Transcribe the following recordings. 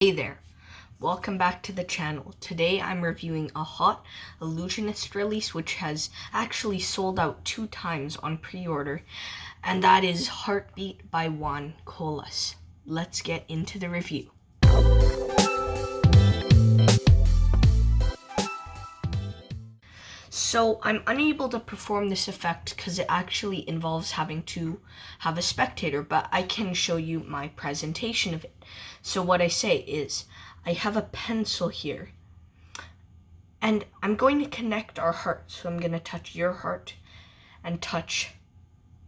Hey there, welcome back to the channel. Today I'm reviewing a hot Ellusionist release which has actually sold out 2 times on pre-order, and that is Heartbeat by Juan Colas. Let's get into the review. So I'm unable to perform this effect because it actually involves having to have a spectator, but I can show you my presentation of it. So what I say is, I have a pencil here, and I'm going to connect our hearts. So I'm going to touch your heart, and touch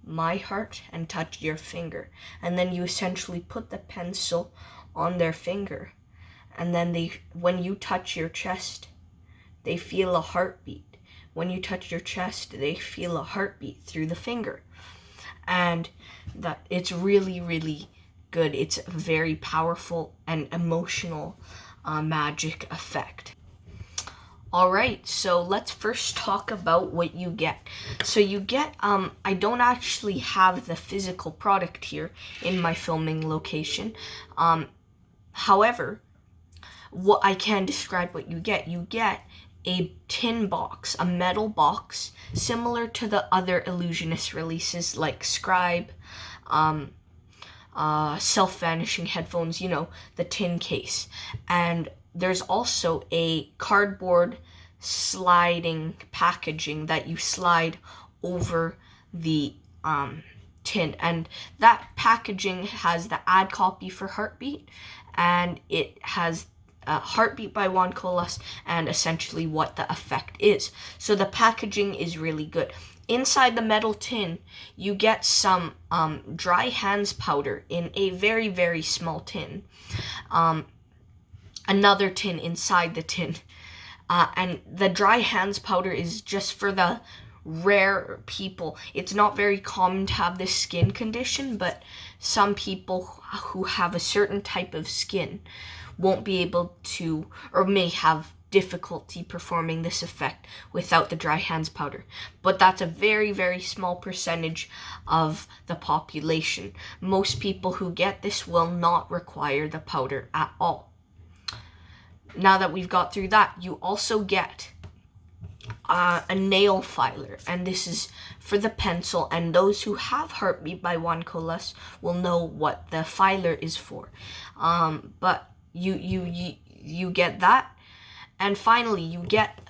my heart, and touch your finger. And then you essentially put the pencil on their finger. And then when you touch your chest, they feel a heartbeat. When you touch your chest, they feel a heartbeat through the finger. And that it's really good. It's a very powerful and emotional magic effect. Alright, so let's first talk about what you get. So you get, I don't actually have the physical product here in my filming location. However, what I can describe what you get. You get a tin box, a metal box, similar to the other Ellusionist releases like Scribe, self-vanishing headphones, you know, the tin case. And there's also a cardboard sliding packaging that you slide over the tin, and that packaging has the ad copy for Heartbeat, and it has Heartbeat by Juan Colas and essentially what the effect is. So the packaging is really good. Inside the metal tin, you get some dry hands powder in a very small tin. Another tin inside the tin. And the dry hands powder is just for the rare people. It's not very common to have this skin condition, but some people who have a certain type of skin won't be able to, or may have difficulty performing this effect without the dry hands powder. But that's a very small percentage of the population. Most people who get this will not require the powder at all. Now that we've got through that, you also get a nail filer, and this is for the pencil, and those who have Heartbeat by Juan Colas will know what the filer is for. But you get that, and finally you get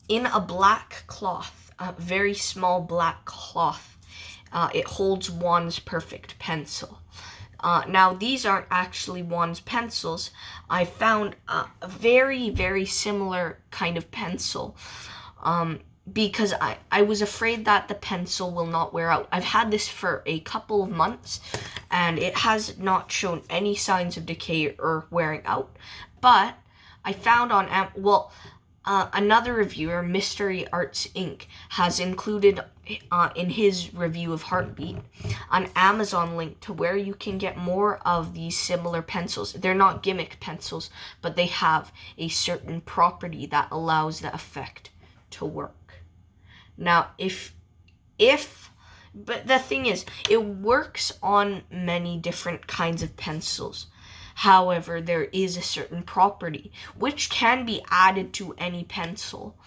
in a black cloth, a very small black cloth. It holds Juan's perfect pencil. Now these aren't actually Juan's pencils. I found a very similar kind of pencil because I was afraid that the pencil will not wear out. I've had this for a couple of months, and it has not shown any signs of decay or wearing out. But I found on another reviewer, Mystery Arts Inc., has included in his review of Heartbeat an Amazon link to where you can get more of these similar pencils. They're not gimmick pencils, but they have a certain property that allows the effect to work. Now, but the thing is, it works on many different kinds of pencils. However, there is a certain property which can be added to any pencil.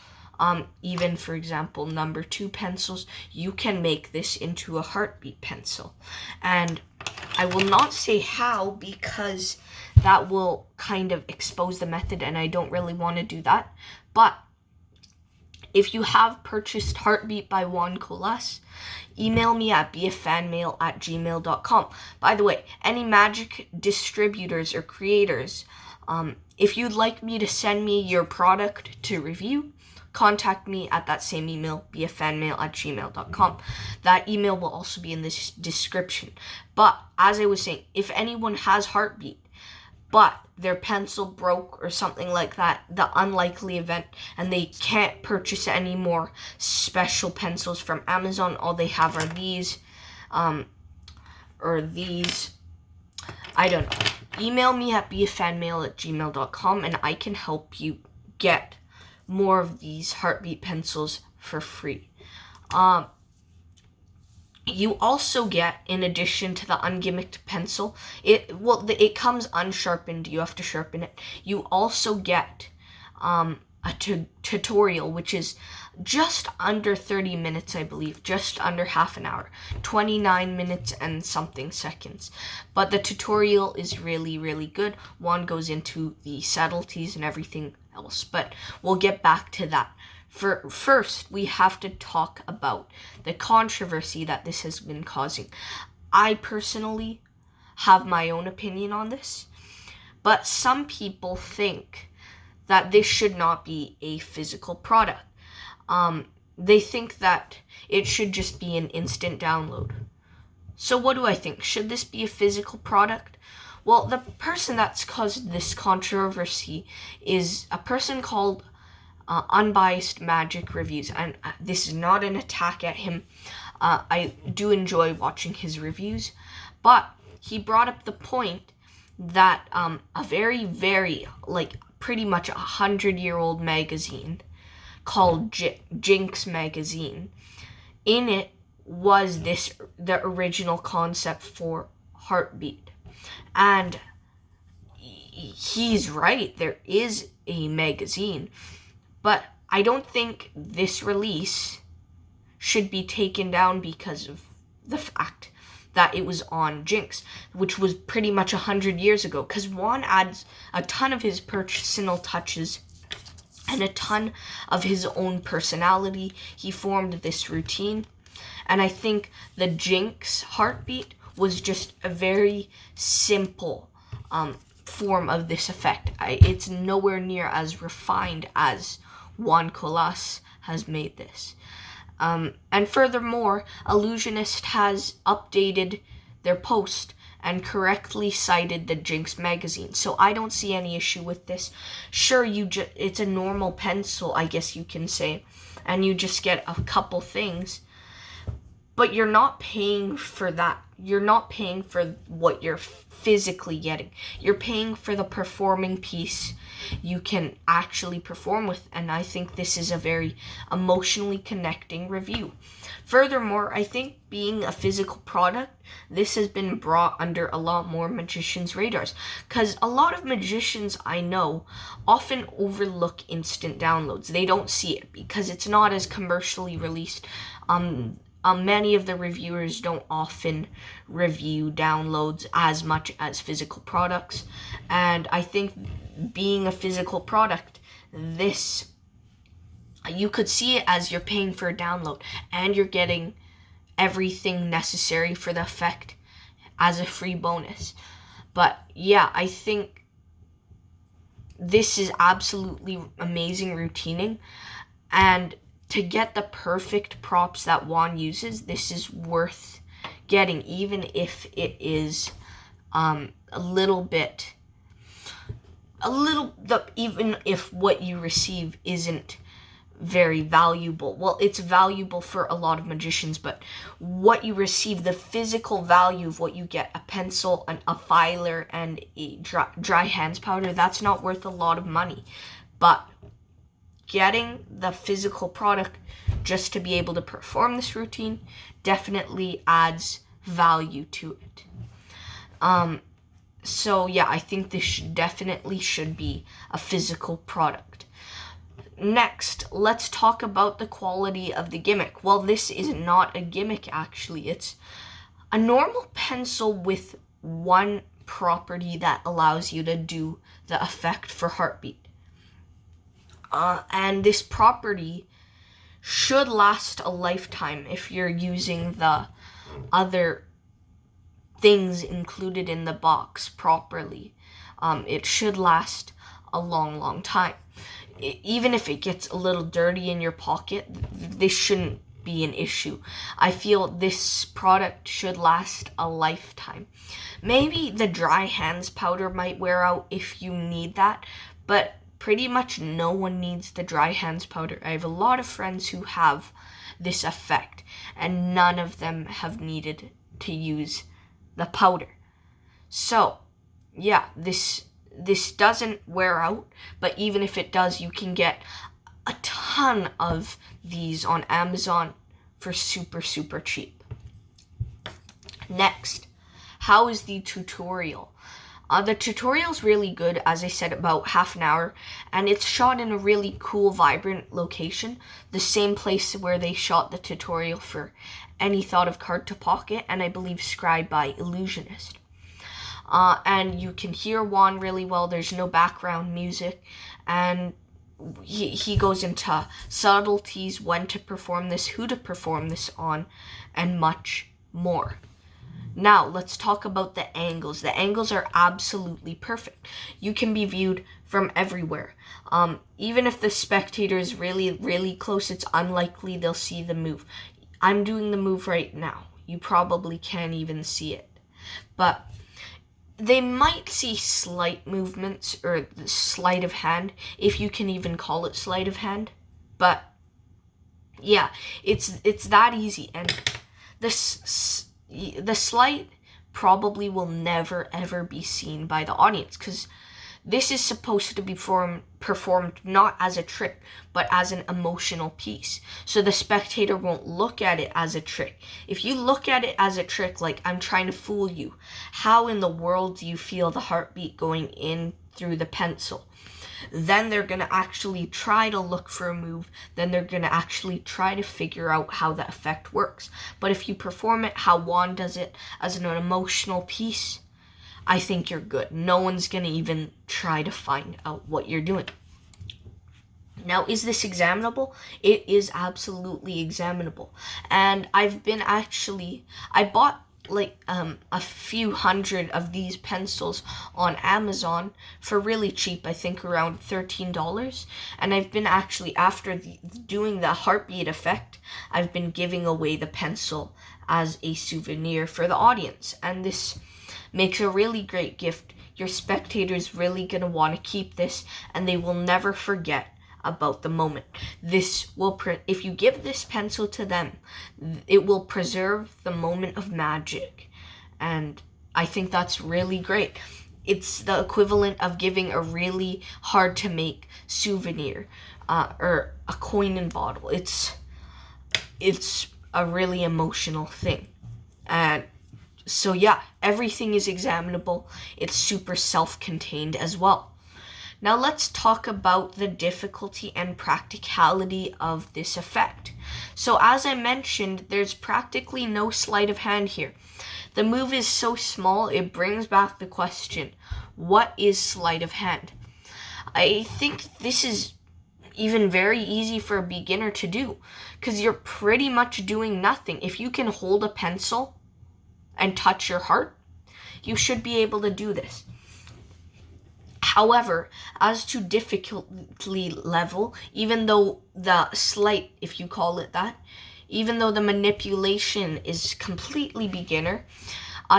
Even, for example, number 2 pencils, you can make this into a Heartbeat pencil. And I will not say how, because that will kind of expose the method, and I don't really want to do that. But if you have purchased Heartbeat by Juan Colas, email me at beafanmail@gmail.com. By the way, any magic distributors or creators, if you'd like me to send me your product to review, contact me at that same email, beafanmail@gmail.com. That email will also be in this description. But as I was saying, if anyone has Heartbeat, but their pencil broke or something like that, the unlikely event, and they can't purchase any more special pencils from Amazon, all they have are these, I don't know. Email me at beafanmail@gmail.com, and I can help you get more of these Heartbeat pencils for free. You also get, in addition to the ungimmicked pencil, it comes unsharpened. You have to sharpen it. You also get a tutorial, which is just under 30 minutes, I believe, just under half an hour, 29 minutes and something seconds. But the tutorial is really, really good. Juan goes into the subtleties and everything else, but we'll get back to that. First, we have to talk about the controversy that this has been causing. I personally have my own opinion on this, but some people think that this should not be a physical product. They think that it should just be an instant download. So what do I think? Should this be a physical product? Well, the person that's caused this controversy is a person called Unbiased Magic Reviews, and this is not an attack at him. I do enjoy watching his reviews, but he brought up the point that a very, very, pretty much 100-year-old magazine called Jinx magazine, in it was the original concept for HEATBEAT. And he's right, there is a magazine, but I don't think this release should be taken down because of the fact that it was on Jinx, which was pretty much 100 years ago, because Juan adds a ton of his personal touches and a ton of his own personality. He formed this routine, and I think the Jinx HEATBEAT was just a very simple form of this effect. It's nowhere near as refined as Juan Colas has made this. And furthermore, Ellusionist has updated their post and correctly cited the Jinx magazine. So I don't see any issue with this. Sure, it's a normal pencil, I guess you can say, and you just get a couple things, but you're not paying for that. You're not paying for what you're physically getting. You're paying for the performing piece you can actually perform with, and I think this is a very emotionally connecting review. Furthermore, I think being a physical product, this has been brought under a lot more magicians' radars, because a lot of magicians I know often overlook instant downloads. They don't see it because it's not as commercially released. Many of the reviewers don't often review downloads as much as physical products, and I think being a physical product, you could see it as you're paying for a download and you're getting everything necessary for the effect as a free bonus. But yeah, I think this is absolutely amazing routining, and to get the perfect props that Juan uses, this is worth getting, even if it is even if what you receive isn't very valuable. Well, it's valuable for a lot of magicians, but what you receive, the physical value of what you get, a pencil, a filer, and a dry hands powder, that's not worth a lot of money. But getting the physical product just to be able to perform this routine definitely adds value to it. So yeah, I think this definitely should be a physical product. Next, let's talk about the quality of the gimmick. Well, this is not a gimmick, actually. It's a normal pencil with one property that allows you to do the effect for HEATBEAT. And this property should last a lifetime if you're using the other things included in the box properly. It should last a long, long time. Even if it gets a little dirty in your pocket, this shouldn't be an issue. I feel this product should last a lifetime. Maybe the dry hands powder might wear out if you need that, but pretty much no one needs the dry hands powder. I have a lot of friends who have this effect, and none of them have needed to use the powder. So, yeah, this doesn't wear out, but even if it does, you can get a ton of these on Amazon for super, super cheap. Next, how is the tutorial? The tutorial's really good, as I said, about half an hour, and it's shot in a really cool, vibrant location, the same place where they shot the tutorial for Any Thought of Card to Pocket, and I believe Scribe by Ellusionist. And you can hear Juan really well. There's no background music, and he goes into subtleties, when to perform this, who to perform this on, and much more. Now, let's talk about the angles. The angles are absolutely perfect. You can be viewed from everywhere. Even if the spectator is really, really close, it's unlikely they'll see the move. I'm doing the move right now. You probably can't even see it. But they might see slight movements, or the sleight of hand, if you can even call it sleight of hand. But yeah, it's that easy. And the sleight probably will never ever be seen by the audience, because this is supposed to be performed not as a trick, but as an emotional piece. So the spectator won't look at it as a trick. If you look at it as a trick, like I'm trying to fool you, how in the world do you feel the heartbeat going in through the pencil? Then they're going to actually try to look for a move. Then they're going to actually try to figure out how the effect works. But if you perform it how Juan does it, as an emotional piece, I think you're good. No one's going to even try to find out what you're doing. Now, is this examinable? It is absolutely examinable. And I bought like a few hundred of these pencils on Amazon for really cheap, I think around $13. And I've been actually, after doing the heartbeat effect, I've been giving away the pencil as a souvenir for the audience. And this makes a really great gift. Your spectators really gonna want to keep this, and they will never forget about the moment. This will, if you give this pencil to them, it will preserve the moment of magic. And I think that's really great. It's the equivalent of giving a really hard to make souvenir, or a coin and bottle. It's a really emotional thing. And so yeah, everything is examinable. It's super self-contained as well. Now let's talk about the difficulty and practicality of this effect. So as I mentioned, there's practically no sleight of hand here. The move is so small, it brings back the question, what is sleight of hand? I think this is even very easy for a beginner to do, because you're pretty much doing nothing. If you can hold a pencil and touch your heart, you should be able to do this. However, as to difficulty level, even though the sleight, if you call it that, even though the manipulation is completely beginner,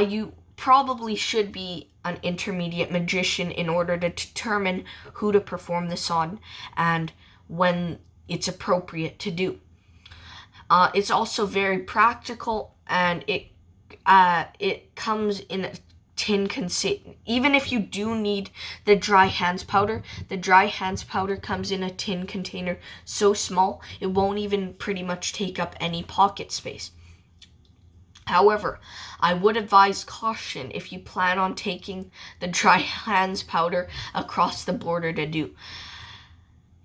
you probably should be an intermediate magician in order to determine who to perform this on and when it's appropriate to do. It's also very practical, and it comes in a tin container. Even if you do need the dry hands powder comes in a tin container so small it won't even pretty much take up any pocket space. However, I would advise caution if you plan on taking the dry hands powder across the border to do.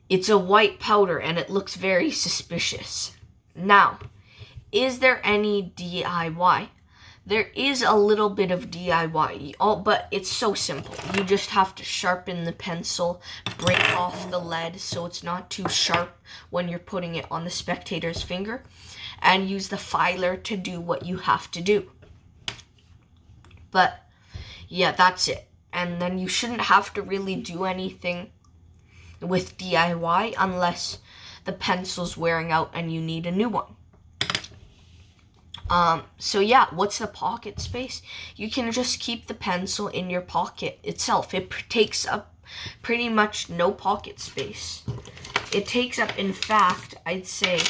It's a white powder and it looks very suspicious. Now, is there any DIY? There is a little bit of DIY, but it's so simple. You just have to sharpen the pencil, break off the lead so it's not too sharp when you're putting it on the spectator's finger, and use the filer to do what you have to do. But yeah, that's it. And then you shouldn't have to really do anything with DIY unless the pencil's wearing out and you need a new one. So yeah, what's the pocket space? You can just keep the pencil in your pocket itself. It takes up pretty much no pocket space. It takes up, in fact, I'd say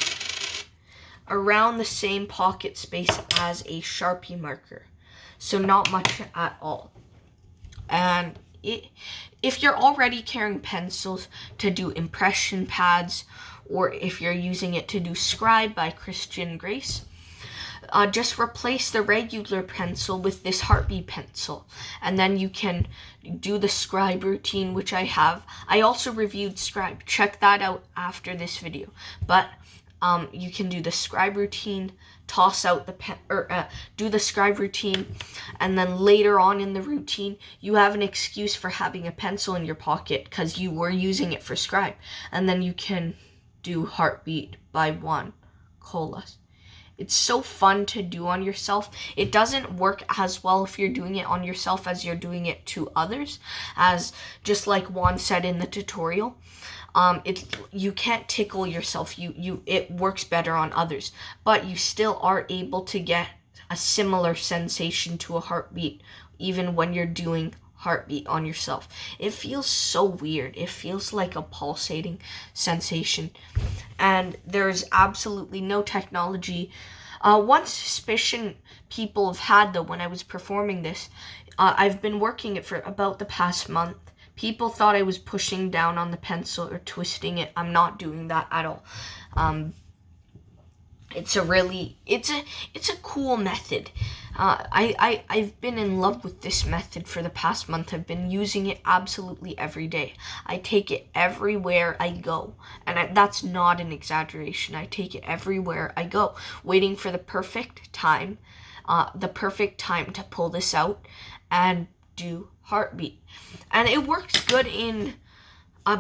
around the same pocket space as a Sharpie marker. So not much at all. And if you're already carrying pencils to do impression pads, or if you're using it to do Scribe by Christian Grace, just replace the regular pencil with this heartbeat pencil, and then you can do the scribe routine, which I have. I also reviewed scribe. Check that out after this video. But you can do the scribe routine, toss out the pen, or do the scribe routine, and then later on in the routine, you have an excuse for having a pencil in your pocket because you were using it for scribe, and then you can do Heartbeat by Juan Colas. It's so fun to do on yourself. It doesn't work as well if you're doing it on yourself as you're doing it to others, as just like Juan said in the tutorial. You can't tickle yourself. It works better on others, but you still are able to get a similar sensation to a heartbeat even when you're doing heartbeat on yourself. It feels so weird. It feels like a pulsating sensation, and there's absolutely no technology. One suspicion people have had, though, when I was performing this, I've been working it for about the past month. People thought I was pushing down on the pencil or twisting it. I'm not doing that at all. It's a cool method. I've been in love with this method for the past month. I've been using it absolutely every day. I take it everywhere I go, and that's not an exaggeration. I take it everywhere I go, waiting for the perfect time to pull this out and do heartbeat. And it works good in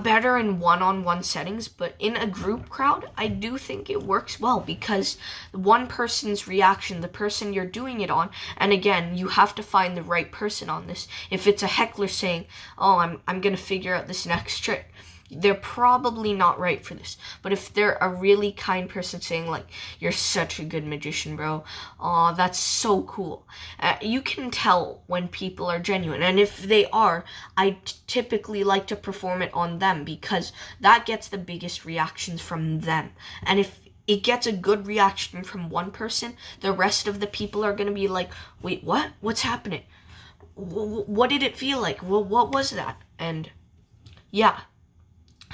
better in one-on-one settings, but in a group crowd, I do think it works well because one person's reaction, the person you're doing it on, and again, you have to find the right person on this. If it's a heckler saying, "Oh, I'm gonna figure out this next trick," they're probably not right for this. But if they're a really kind person saying, like, "You're such a good magician, bro. Aw, that's so cool," you can tell when people are genuine. And if they are, I typically like to perform it on them because that gets the biggest reactions from them. And if it gets a good reaction from one person, the rest of the people are going to be like, "Wait, what? What's happening? What did it feel like? What was that?" And yeah.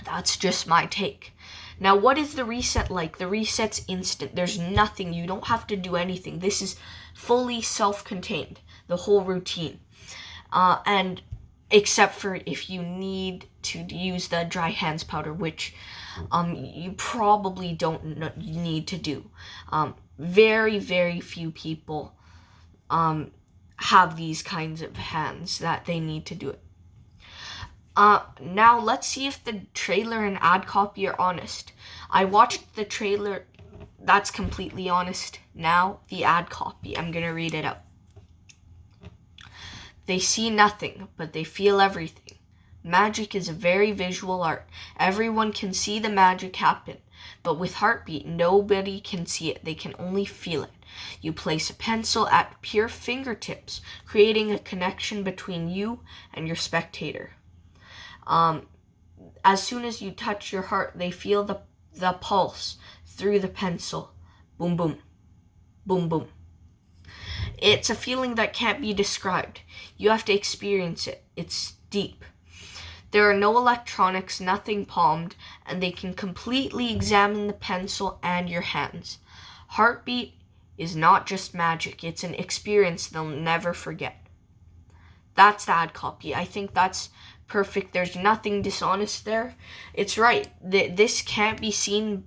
That's just my take. Now, what is the reset like? The reset's instant. There's nothing. You don't have to do anything. This is fully self-contained, the whole routine. And except for if you need to use the dry hands powder, which you probably don't need to do. Very, very few people have these kinds of hands that they need to do it. Now let's see if the trailer and ad copy are honest. I watched the trailer, that's completely honest. Now, the ad copy, I'm gonna read it out. They see nothing, but they feel everything. Magic is a very visual art. Everyone can see the magic happen, but with heartbeat, nobody can see it. They can only feel it. You place a pencil at pure fingertips, creating a connection between you and your spectator. As soon as you touch your heart, they feel the pulse through the pencil. Boom, boom. Boom, boom. It's a feeling that can't be described. You have to experience it. It's deep. There are no electronics, nothing palmed, and they can completely examine the pencil and your hands. Heartbeat is not just magic. It's an experience they'll never forget. That's the ad copy. I think that's perfect. There's nothing dishonest there. It's right. This can't be seen.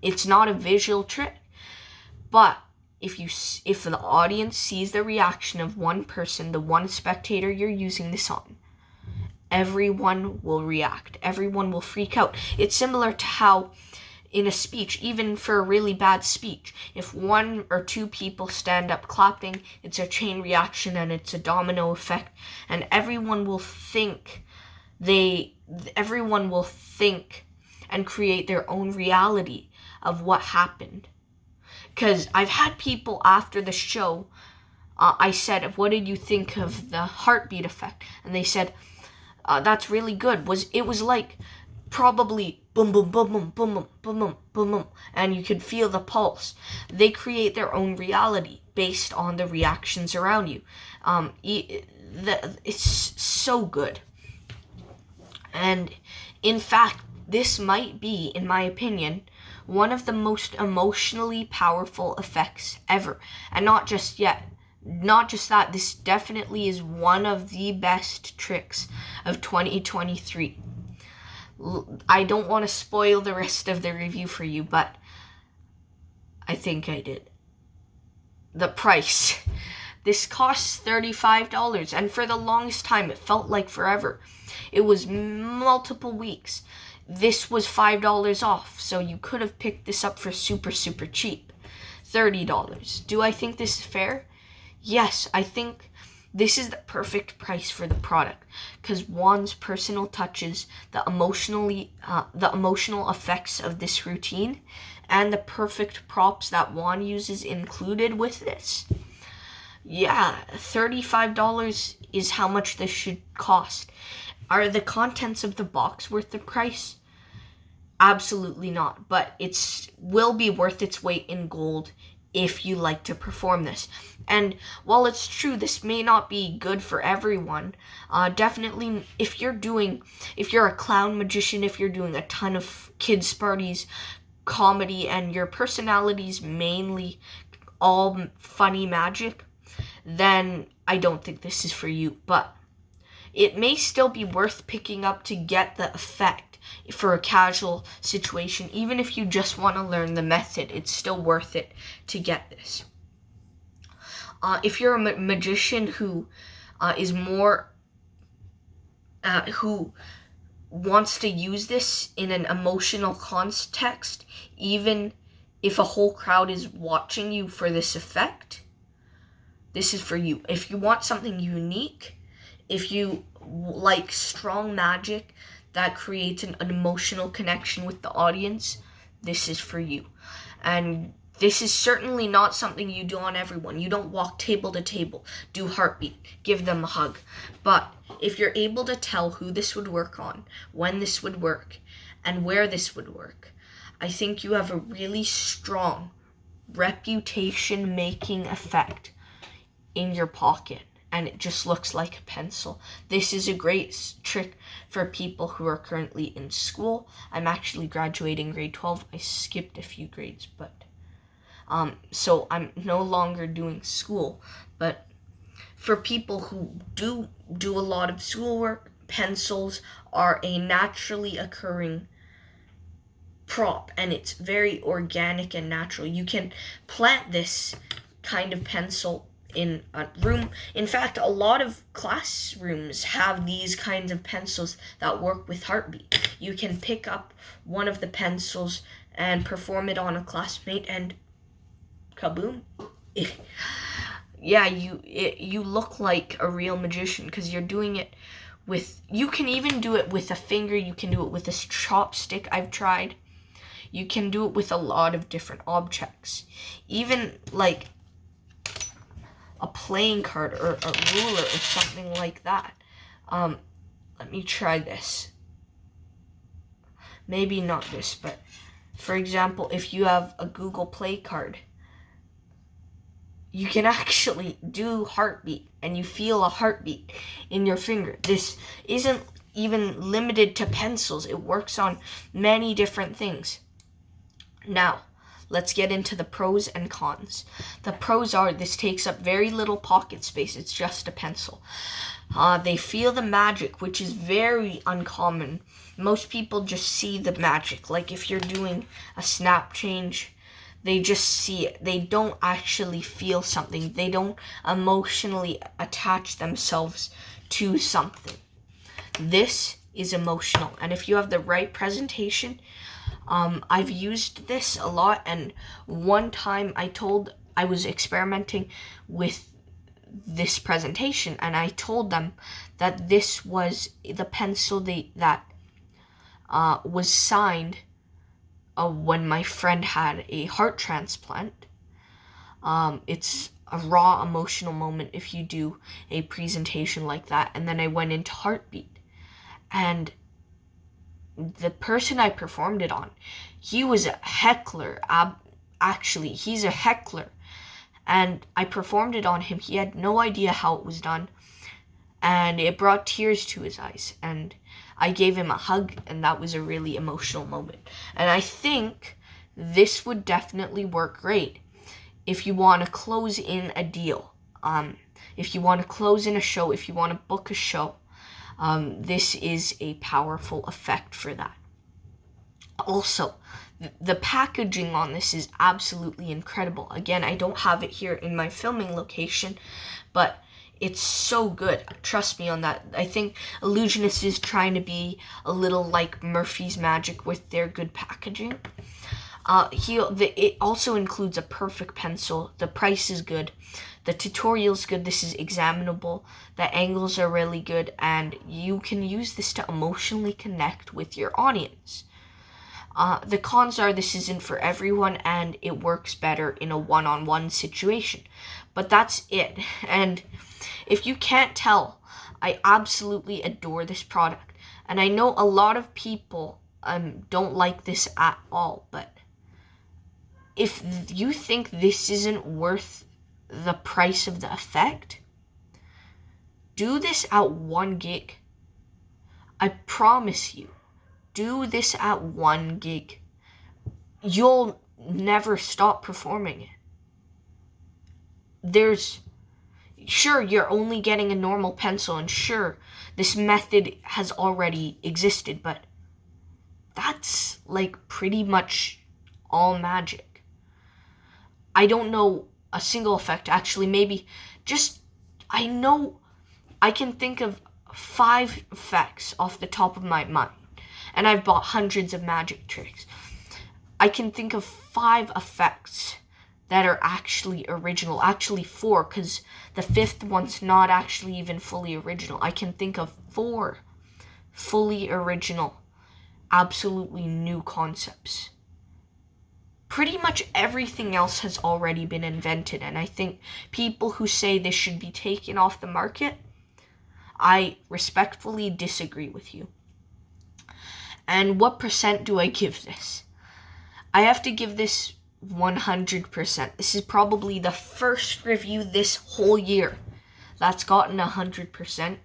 It's not a visual trick. But if the audience sees the reaction of one person, the one spectator you're using this on, everyone will react. Everyone will freak out. It's similar to how in a speech, even for a really bad speech, if one or two people stand up clapping, it's a chain reaction and it's a domino effect, and everyone will think and create their own reality of what happened. Because I've had people after the show, I said, "What did you think of the heartbeat effect?" And they said, "That's really good." It was like probably boom, boom, boom, boom, boom, boom, boom, boom, boom, boom, and you could feel the pulse. They create their own reality based on the reactions around you. It's so good. And in fact, this might be, in my opinion, one of the most emotionally powerful effects ever. And not just that, this definitely is one of the best tricks of 2023. I don't want to spoil the rest of the review for you, but I think I did. The price. This costs $35, and for the longest time, it felt like forever. It was multiple weeks. This was $5 off, so you could have picked this up for super, super cheap. $30. Do I think this is fair? Yes, I think this is the perfect price for the product, because Juan's personal touches, the emotional effects of this routine, and the perfect props that Juan uses included with this. Yeah, $35 is how much this should cost. Are the contents of the box worth the price? Absolutely not, but it will be worth its weight in gold if you like to perform this. And while it's true this may not be good for everyone, definitely if you're a clown magician, if you're doing a ton of kids parties, comedy, and your personality's mainly all funny magic, then I don't think this is for you. But it may still be worth picking up to get the effect for a casual situation. Even if you just want to learn the method, it's still worth it to get this. If you're a magician who who wants to use this in an emotional context, even if a whole crowd is watching you for this effect, this is for you. If you want something unique, if you like strong magic that creates an emotional connection with the audience, this is for you. And this is certainly not something you do on everyone. You don't walk table to table, do heartbeat, give them a hug. But if you're able to tell who this would work on, when this would work, and where this would work, I think you have a really strong reputation-making effect in your pocket, and it just looks like a pencil. This is a great trick for people who are currently in school. I'm actually graduating grade 12. I skipped a few grades, but so I'm no longer doing school. But for people who do a lot of schoolwork, pencils are a naturally occurring prop, and it's very organic and natural. You can plant this kind of pencil in a room. In fact, a lot of classrooms have these kinds of pencils that work with heartbeat. You can pick up one of the pencils and perform it on a classmate, and kaboom. Yeah, you look like a real magician because you're doing it with, you can even do it with a finger, you can do it with a chopstick. I've tried. You can do it with a lot of different objects. Even like a playing card or a ruler or something like that. Let me try this. Maybe not this, but for example, if you have a Google Play card, you can actually do heartbeat, and you feel a heartbeat in your finger. This isn't even limited to pencils. It works on many different things. Now, let's get into the pros and cons. The pros are this takes up very little pocket space. It's just a pencil. They feel the magic, which is very uncommon. Most people just see the magic. Like if you're doing a snap change, they just see it. They don't actually feel something. They don't emotionally attach themselves to something. This is emotional. And if you have the right presentation, I've used this a lot. And one time I was experimenting with this presentation, and I told them that this was the pencil that was signed when my friend had a heart transplant. It's a raw emotional moment if you do a presentation like that. And then I went into heartbeat, and the person I performed it on, he was a heckler. Actually, he's a heckler. And I performed it on him. He had no idea how it was done. And it brought tears to his eyes. And I gave him a hug, and that was a really emotional moment. And I think this would definitely work great if you want to close in a deal. If you want to close in a show, if you want to book a show, this is a powerful effect for that. Also, the packaging on this is absolutely incredible. Again, I don't have it here in my filming location, but it's so good. Trust me on that. I think Ellusionist is trying to be a little like Murphy's Magic with their good packaging. It also includes a perfect pencil. The price is good. The tutorial's good. This is examinable. The angles are really good, and you can use this to emotionally connect with your audience. The cons are this isn't for everyone, and it works better in a one-on-one situation. But that's it. And if you can't tell, I absolutely adore this product. And I know a lot of people don't like this at all, but if you think this isn't worth the price of the effect, do this at 1 gig. I promise you, do this at 1 gig. You'll never stop performing it. Sure, you're only getting a normal pencil, and sure, this method has already existed, but that's like pretty much all magic. I don't know a single effect, actually, maybe I know I can think of 5 effects off the top of my mind, and I've bought hundreds of magic tricks. I can think of 5 effects that are actually original, actually 4, because the 5th one's not actually even fully original. I can think of 4 fully original, absolutely new concepts. Pretty much everything else has already been invented, and I think people who say this should be taken off the market, I respectfully disagree with you. And what percent do I give this? I have to give this 100%. This is probably the first review this whole year that's gotten 100%,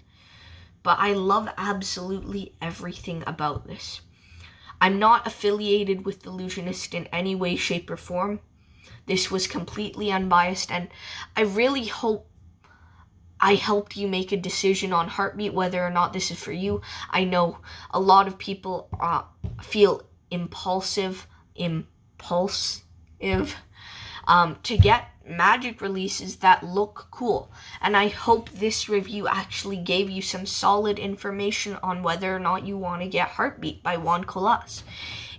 but I love absolutely everything about this. I'm not affiliated with Ellusionist in any way, shape, or form. This was completely unbiased, and I really hope I helped you make a decision on HEATBEAT, whether or not this is for you. I know a lot of people feel impulsive to get magic releases that look cool, and I hope this review actually gave you some solid information on whether or not you want to get HEATBEAT by Juan Colas.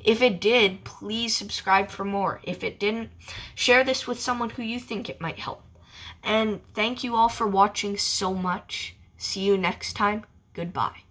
If it did, please subscribe for more. If it didn't, share this with someone who you think it might help. And thank you all for watching so much. See you next time. Goodbye.